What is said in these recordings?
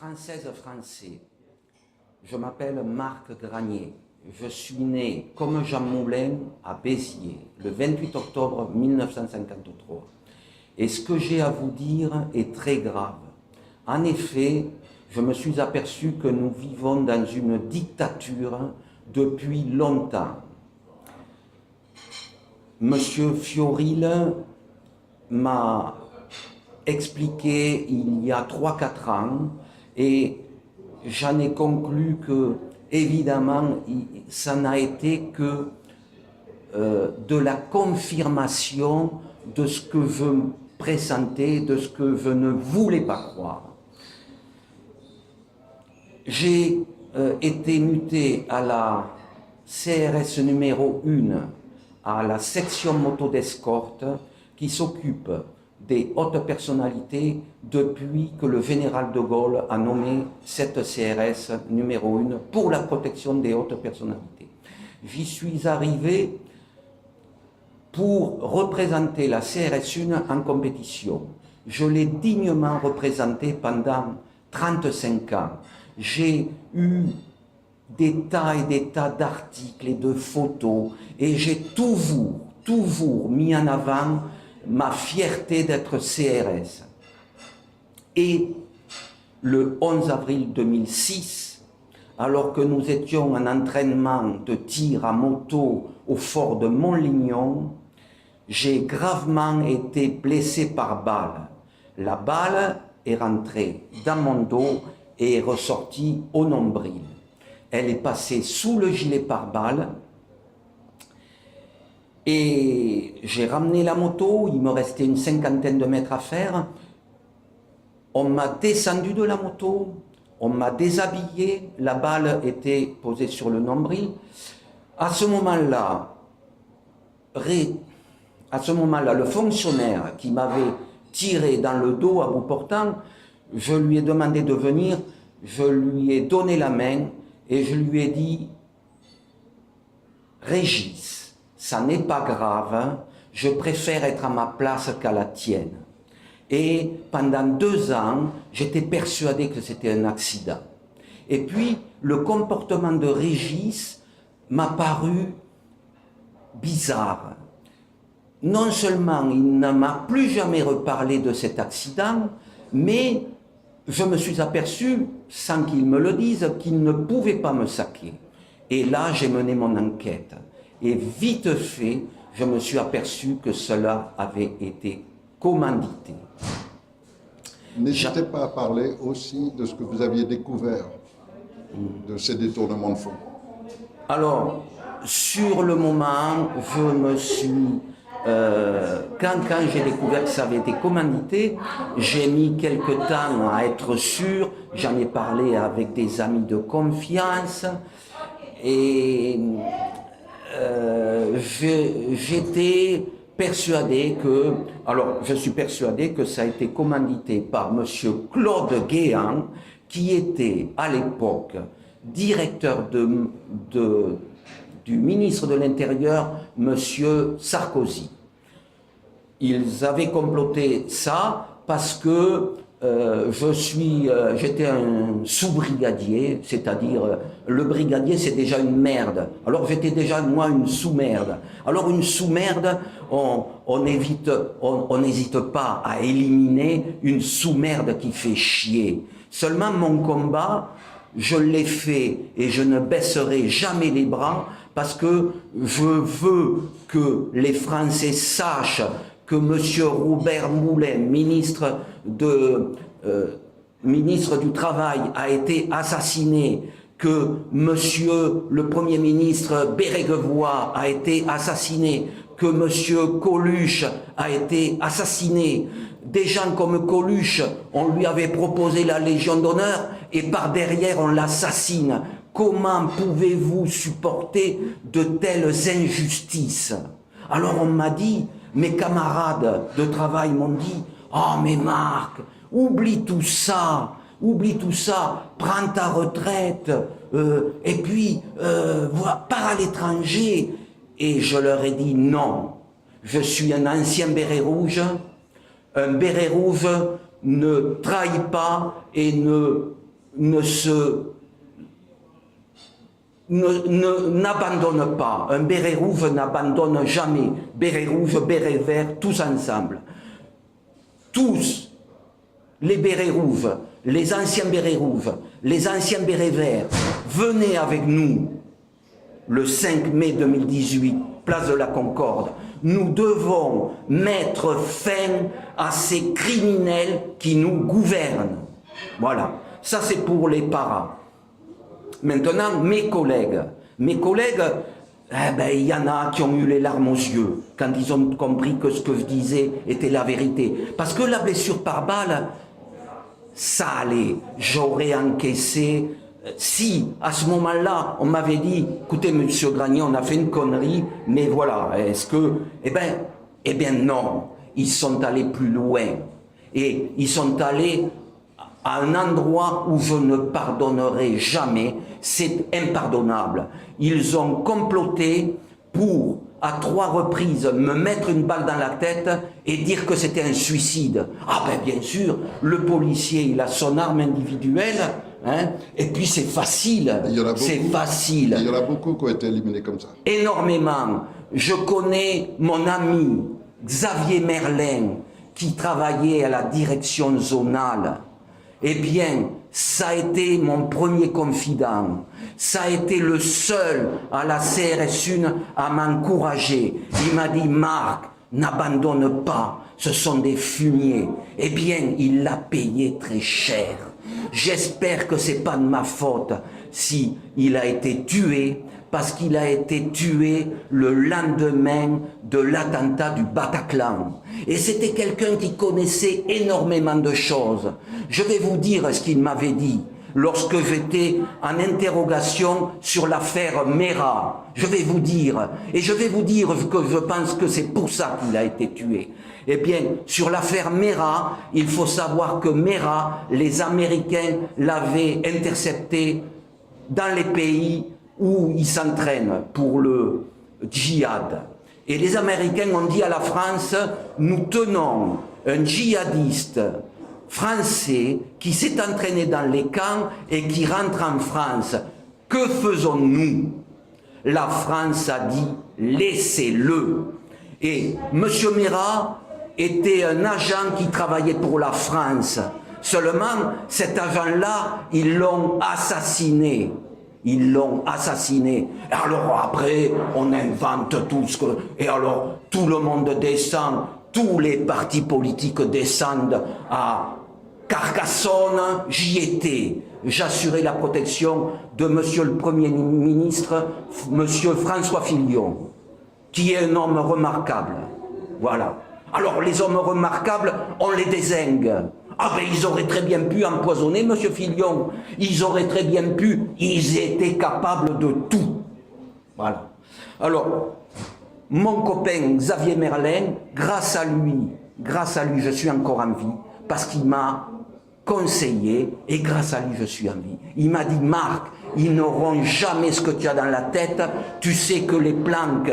Françaises, Français, je m'appelle Marc Granier. Je suis né, comme Jean Moulin, à Béziers, le 28 octobre 1953. Et ce que j'ai à vous dire est très grave. En effet, je me suis aperçu que nous vivons dans une dictature depuis longtemps. Monsieur Fioril m'a expliqué il y a 3-4 ans et j'en ai conclu que, évidemment, ça n'a été que de la confirmation de ce que je pressentais, de ce que je ne voulais pas croire. J'ai été muté à la CRS numéro 1, à la section moto d'escorte, qui s'occupe des hautes personnalités depuis que le général de Gaulle a nommé cette CRS numéro 1 pour la protection des hautes personnalités. J'y suis arrivé pour représenter la CRS 1 en compétition. Je l'ai dignement représentée pendant 35 ans. J'ai eu des tas d'articles et de photos et j'ai toujours mis en avant ma fierté d'être CRS. Et le 11 avril 2006, alors que nous étions en entraînement de tir à moto au fort de Montlignon, j'ai gravement été blessé par balle. La balle est rentrée dans mon dos et est ressortie au nombril. Elle est passée sous le gilet pare-balles et j'ai ramené la moto, il me restait une 50aine de mètres à faire. On m'a descendu de la moto, on m'a déshabillé, la balle était posée sur le nombril. À ce moment-là, le fonctionnaire qui m'avait tiré dans le dos à bout portant, je lui ai demandé de venir, je lui ai donné la main et je lui ai dit « Régis, ça n'est pas grave, hein, je préfère être à ma place qu'à la tienne. » Et pendant 2 ans, j'étais persuadé que c'était un accident. Et puis, le comportement de Régis m'a paru bizarre. Non seulement il ne m'a plus jamais reparlé de cet accident, mais je me suis aperçu, sans qu'il me le dise, qu'il ne pouvait pas me saquer. Et là, j'ai mené mon enquête. Et vite fait, je me suis aperçu que cela avait été commandité. N'hésitez pas à parler aussi de ce que vous aviez découvert de ces détournements de fonds. Alors, sur le moment, je me suis... quand j'ai découvert que ça avait été commandité, j'ai mis quelque temps à être sûr, j'en ai parlé avec des amis de confiance et j'étais persuadé que, je suis persuadé que ça a été commandité par monsieur Claude Guéant, qui était à l'époque directeur du ministre de l'Intérieur, monsieur Sarkozy. Ils avaient comploté ça parce que j'étais un sous-brigadier, c'est-à-dire le brigadier c'est déjà une merde. Alors j'étais déjà moi une sous-merde. Alors une sous-merde, on n'hésite pas à éliminer une sous-merde qui fait chier. Seulement mon combat, je l'ai fait et je ne baisserai jamais les bras parce que je veux que les Français sachent que M. Robert Moulin, ministre du Travail, a été assassiné, que M. le Premier ministre Bérégovoy a été assassiné, que M. Coluche a été assassiné. Des gens comme Coluche, on lui avait proposé la Légion d'honneur et par derrière on l'assassine. Comment pouvez-vous supporter de telles injustices? Alors on m'a dit, mes camarades de travail m'ont dit, « Oh mais Marc, oublie tout ça, prends ta retraite, et puis pars à l'étranger. » Et je leur ai dit non, je suis un ancien béret rouge ne trahit pas et ne n'abandonne pas. Un béret rouge n'abandonne jamais. Béret rouge, béret vert, tous ensemble. Tous, les bérets rouges, les anciens bérets rouges, les anciens bérets verts, venez avec nous le 5 mai 2018, place de la Concorde. Nous devons mettre fin à ces criminels qui nous gouvernent. Voilà, ça c'est pour les parents. Maintenant, mes collègues, il y en a qui ont eu les larmes aux yeux quand ils ont compris que ce que je disais était la vérité. Parce que la blessure par balle, ça allait, j'aurais encaissé. Si, à ce moment-là, on m'avait dit, écoutez, monsieur Granier, on a fait une connerie, mais voilà, est-ce que... Eh bien non, ils sont allés plus loin. Et ils sont allés à un endroit où je ne pardonnerai jamais, c'est impardonnable. Ils ont comploté pour, à 3 reprises, me mettre une balle dans la tête et dire que c'était un suicide. Ah ben bien sûr, le policier, il a son arme individuelle, hein, et puis c'est facile, c'est facile. Il y en a beaucoup qui ont été éliminés comme ça. Énormément. Je connais mon ami Xavier Merlin, qui travaillait à la direction zonale. Eh bien, ça a été mon premier confident. Ça a été le seul à la CRS 1 à m'encourager. Il m'a dit, Marc, n'abandonne pas, ce sont des fumiers. Eh bien, il l'a payé très cher. J'espère que c'est pas de ma faute si il a été tué, parce qu'il a été tué le lendemain de l'attentat du Bataclan. Et c'était quelqu'un qui connaissait énormément de choses. Je vais vous dire ce qu'il m'avait dit lorsque j'étais en interrogation sur l'affaire Mera. Je vais vous dire, et je vais vous dire que je pense que c'est pour ça qu'il a été tué. Eh bien, sur l'affaire Mera, il faut savoir que Mera, les Américains l'avaient intercepté dans les pays où ils s'entraînent pour le djihad. Et les Américains ont dit à la France, nous tenons un djihadiste français qui s'est entraîné dans les camps et qui rentre en France. Que faisons-nous? La France a dit, laissez-le. Et M. Mera était un agent qui travaillait pour la France. Seulement, cet agent-là, ils l'ont assassiné. Ils l'ont assassiné. Alors après, on invente tout ce que... Et alors, tout le monde descend, tous les partis politiques descendent à Carcassonne. J'y étais. J'assurais la protection de monsieur le Premier ministre, monsieur François Fillon, qui est un homme remarquable. Voilà. Alors, les hommes remarquables, on les dézingue. Ah ben ils auraient très bien pu empoisonner M. Fillon, ils auraient très bien pu, ils étaient capables de tout. Voilà. Alors, mon copain Xavier Merlin, grâce à lui, je suis encore en vie, parce qu'il m'a conseillé, et grâce à lui, je suis en vie. Il m'a dit, Marc, ils n'auront jamais ce que tu as dans la tête, tu sais que les planques,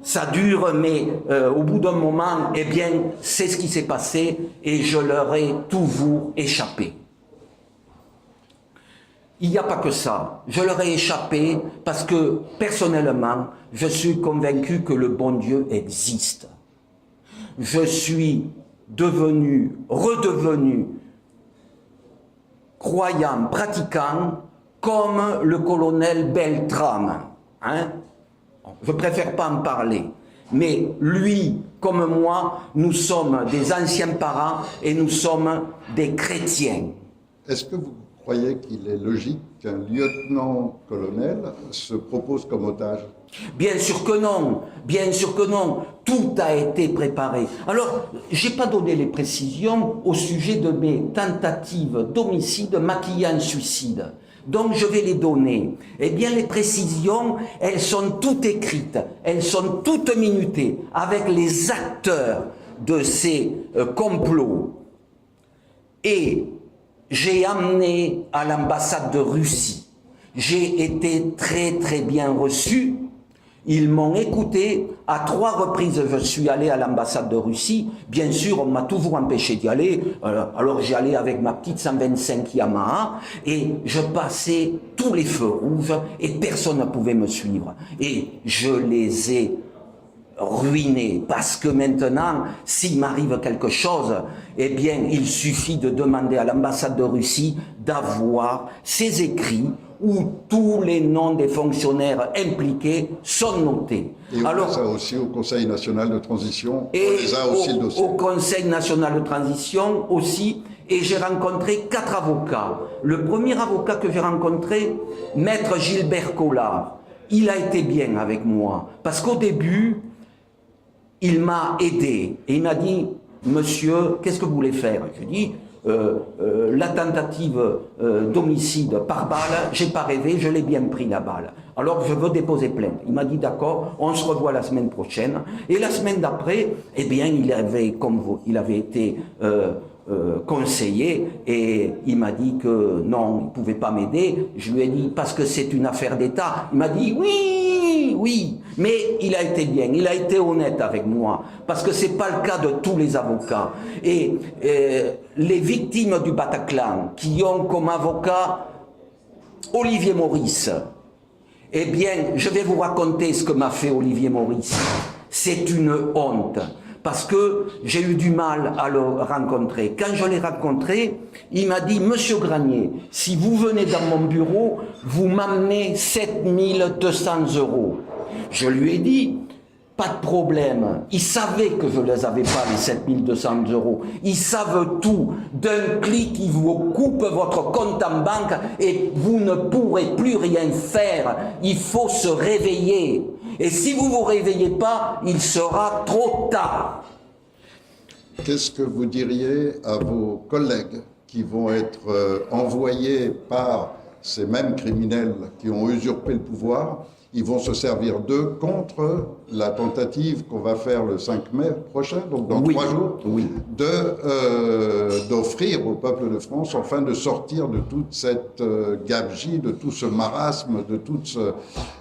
ça dure, mais au bout d'un moment, eh bien, c'est ce qui s'est passé et je leur ai toujours échappé. Il n'y a pas que ça. Je leur ai échappé parce que, personnellement, je suis convaincu que le bon Dieu existe. Je suis redevenu croyant, pratiquant, comme le colonel Beltrame, hein? Je préfère pas en parler, mais lui, comme moi, nous sommes des anciens parents et nous sommes des chrétiens. Est-ce que vous croyez qu'il est logique qu'un lieutenant-colonel se propose comme otage? Bien sûr que non, bien sûr que non. Tout a été préparé. Alors, je n'ai pas donné les précisions au sujet de mes tentatives d'homicide maquillées en suicide. Donc je vais les donner. Eh bien les précisions, elles sont toutes écrites, elles sont toutes minutées avec les acteurs de ces complots. Et j'ai amené à l'ambassade de Russie. J'ai été très très bien reçu. Ils m'ont écouté. À 3 reprises, je suis allé à l'ambassade de Russie. Bien sûr, on m'a toujours empêché d'y aller. Alors j'y allais avec ma petite 125 Yamaha et je passais tous les feux rouges et personne ne pouvait me suivre. Et je les ai ruinés parce que maintenant, s'il m'arrive quelque chose, eh bien, il suffit de demander à l'ambassade de Russie d'avoir ces écrits où tous les noms des fonctionnaires impliqués sont notés. Et on fait ça aussi au Conseil national de transition. Et on les a aussi le dossier. Au Conseil national de transition aussi. Et j'ai rencontré 4 avocats. Le premier avocat que j'ai rencontré, Maître Gilbert Collard, il a été bien avec moi. Parce qu'au début, il m'a aidé. Et il m'a dit, monsieur, qu'est-ce que vous voulez faire? Je lui ai dit, la tentative d'homicide par balle, j'ai pas rêvé, je l'ai bien pris la balle. Alors je veux déposer plainte. Il m'a dit d'accord, on se revoit la semaine prochaine. Et la semaine d'après, eh bien, il avait, comme vous, il avait été conseiller et il m'a dit que non, il ne pouvait pas m'aider. Je lui ai dit parce que c'est une affaire d'État. Il m'a dit oui, oui, mais il a été bien, il a été honnête avec moi parce que c'est pas le cas de tous les avocats. Et les victimes du Bataclan qui ont comme avocat Olivier Maurice, eh bien, je vais vous raconter ce que m'a fait Olivier Maurice. C'est une honte. Parce que j'ai eu du mal à le rencontrer. Quand je l'ai rencontré, il m'a dit « Monsieur Granier, si vous venez dans mon bureau, vous m'amenez 7200 €. » Je lui ai dit « Pas de problème. » Ils savaient que je ne les avais pas, les 7200 €. Ils savent tout. D'un clic, ils vous coupent votre compte en banque et vous ne pourrez plus rien faire. Il faut se réveiller. Et si vous ne vous réveillez pas, il sera trop tard. Qu'est-ce que vous diriez à vos collègues qui vont être envoyés par ces mêmes criminels qui ont usurpé le pouvoir? Ils vont se servir d'eux contre la tentative qu'on va faire le 5 mai prochain, donc dans 3 jours, d'offrir au peuple de France, enfin de sortir de toute cette gabegie, de tout ce marasme, de toute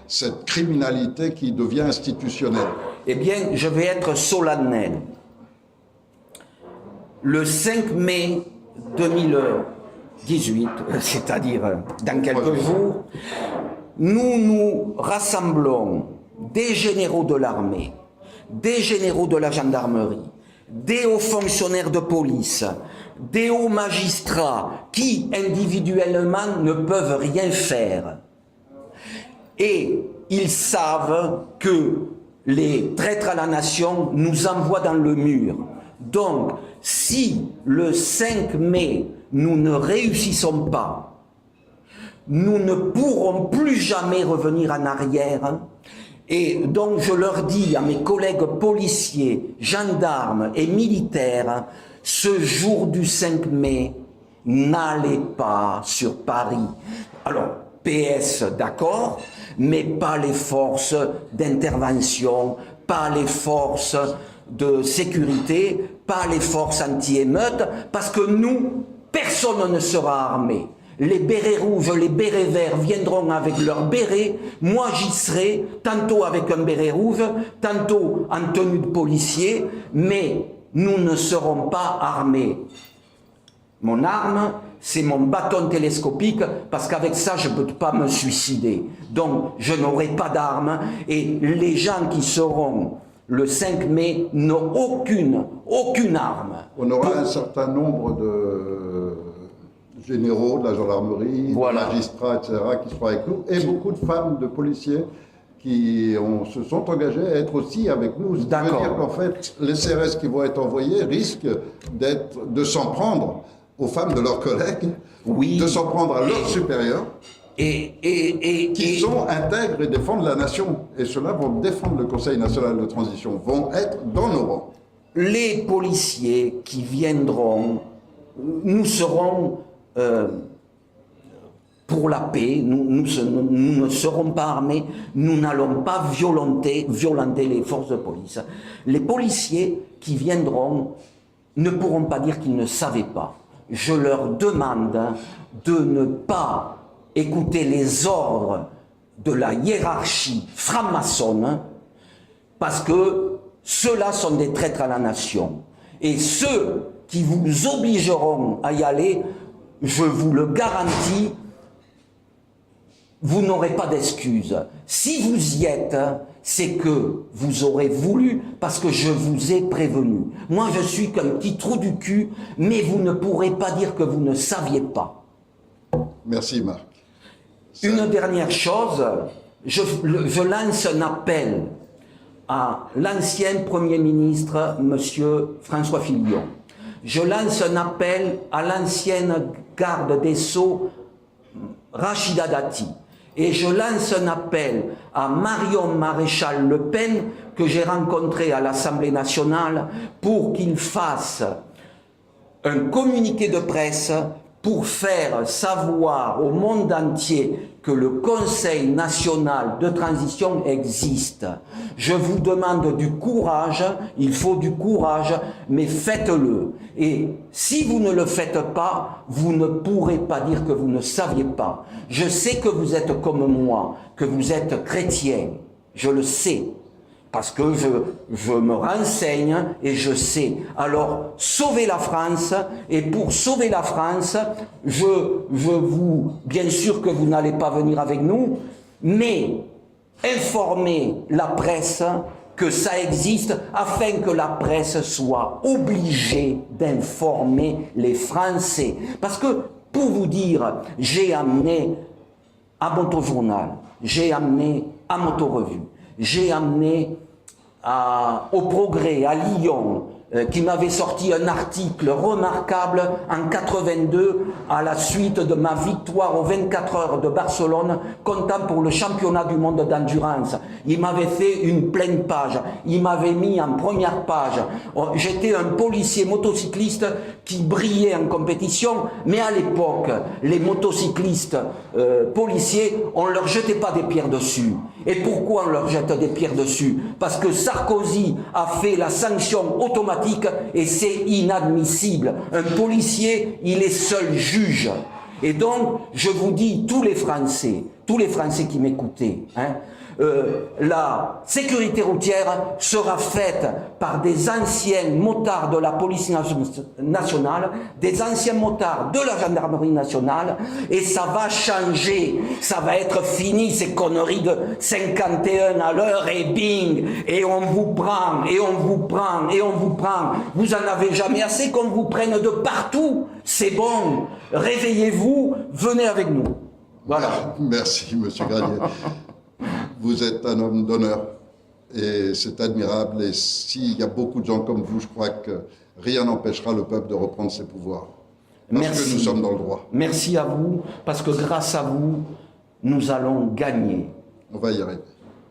cette criminalité qui devient institutionnelle. Eh bien, je vais être solennel. Le 5 mai 2018, c'est-à-dire dans quelques jours, nous nous rassemblons des généraux de l'armée, des généraux de la gendarmerie, des hauts fonctionnaires de police, des hauts magistrats qui individuellement ne peuvent rien faire. Et ils savent que les traîtres à la nation nous envoient dans le mur. Donc, si le 5 mai, nous ne réussissons pas, nous ne pourrons plus jamais revenir en arrière. Et donc, je leur dis à mes collègues policiers, gendarmes et militaires, ce jour du 5 mai, n'allez pas sur Paris. Alors, PS, d'accord, mais pas les forces d'intervention, pas les forces de sécurité, pas les forces anti-émeutes, parce que nous, personne ne sera armé. Les bérets rouges, les bérets verts viendront avec leurs bérets, moi j'y serai, tantôt avec un béret rouge, tantôt en tenue de policier, mais nous ne serons pas armés. Mon arme, c'est mon bâton télescopique, parce qu'avec ça, je ne peux pas me suicider. Donc, je n'aurai pas d'arme, et les gens qui seront le 5 mai n'ont aucune arme. On aura un certain nombre de généraux de la gendarmerie, de magistrats, etc., qui seront avec nous, et beaucoup de femmes de policiers qui se sont engagés à être aussi avec nous. Ce qui veut dire qu'en fait, les CRS qui vont être envoyés risquent de s'en prendre aux femmes de leurs collègues, de s'en prendre à leurs supérieurs, qui sont intègres et défendent la nation. Et ceux-là vont défendre le Conseil national de transition, vont être dans nos rangs. Les policiers qui viendront, nous serons pour la paix, nous ne serons pas armés, nous n'allons pas violenter les forces de police. Les policiers qui viendront ne pourront pas dire qu'ils ne savaient pas. Je leur demande de ne pas écouter les ordres de la hiérarchie franc-maçonne, parce que ceux-là sont des traîtres à la nation. Et ceux qui vous obligeront à y aller, je vous le garantis, vous n'aurez pas d'excuses. Si vous y êtes, c'est que vous aurez voulu, parce que je vous ai prévenu. Moi, je suis qu'un petit trou du cul, mais vous ne pourrez pas dire que vous ne saviez pas. Merci, Marc. Une dernière chose, je lance un appel à l'ancien Premier ministre, M. François Fillon. Je lance un appel à l'ancienne garde des Sceaux, Rachida Dati. Et je lance un appel à Marion Maréchal Le Pen, que j'ai rencontré à l'Assemblée nationale, pour qu'il fasse un communiqué de presse pour faire savoir au monde entier que le Conseil national de transition existe. Je vous demande du courage, il faut du courage, mais faites-le. Et si vous ne le faites pas, vous ne pourrez pas dire que vous ne saviez pas. Je sais que vous êtes comme moi, que vous êtes chrétien, je le sais. Parce que je me renseigne et je sais. Alors, sauvez la France, et pour sauver la France, bien sûr que vous n'allez pas venir avec nous, mais informez la presse que ça existe, afin que la presse soit obligée d'informer les Français. Parce que, pour vous dire, j'ai amené à Motojournal, j'ai amené à Motorevue, j'ai amené au Progrès, à Lyon, qui m'avait sorti un article remarquable en 82 à la suite de ma victoire aux 24 heures de Barcelone, comptant pour le championnat du monde d'endurance. Il m'avait fait une pleine page, il m'avait mis en première page. J'étais un policier motocycliste qui brillait en compétition, mais à l'époque, les motocyclistes policiers, on ne leur jetait pas des pierres dessus. Et pourquoi on leur jette des pierres dessus? Parce que Sarkozy a fait la sanction automatique et c'est inadmissible. Un policier, il est seul juge. Et donc, je vous dis, tous les Français qui m'écoutaient, la sécurité routière sera faite par des anciens motards de la police nationale, des anciens motards de la gendarmerie nationale, et ça va changer, ça va être fini ces conneries de 51 à l'heure et bing, et on vous prend, et on vous prend, et on vous prend. Vous en avez jamais assez qu'on vous prenne de partout. C'est bon, réveillez-vous, venez avec nous. Voilà. Merci, monsieur Granier. Vous êtes un homme d'honneur et c'est admirable. Et s'il y a beaucoup de gens comme vous, je crois que rien n'empêchera le peuple de reprendre ses pouvoirs. Parce que nous sommes dans le droit. Merci à vous, parce que grâce à vous, nous allons gagner. On va y arriver.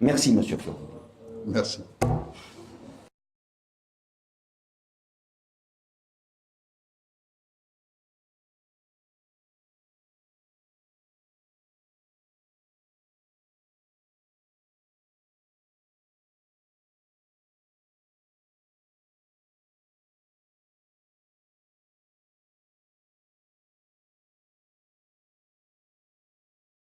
Merci, monsieur Fleury. Merci.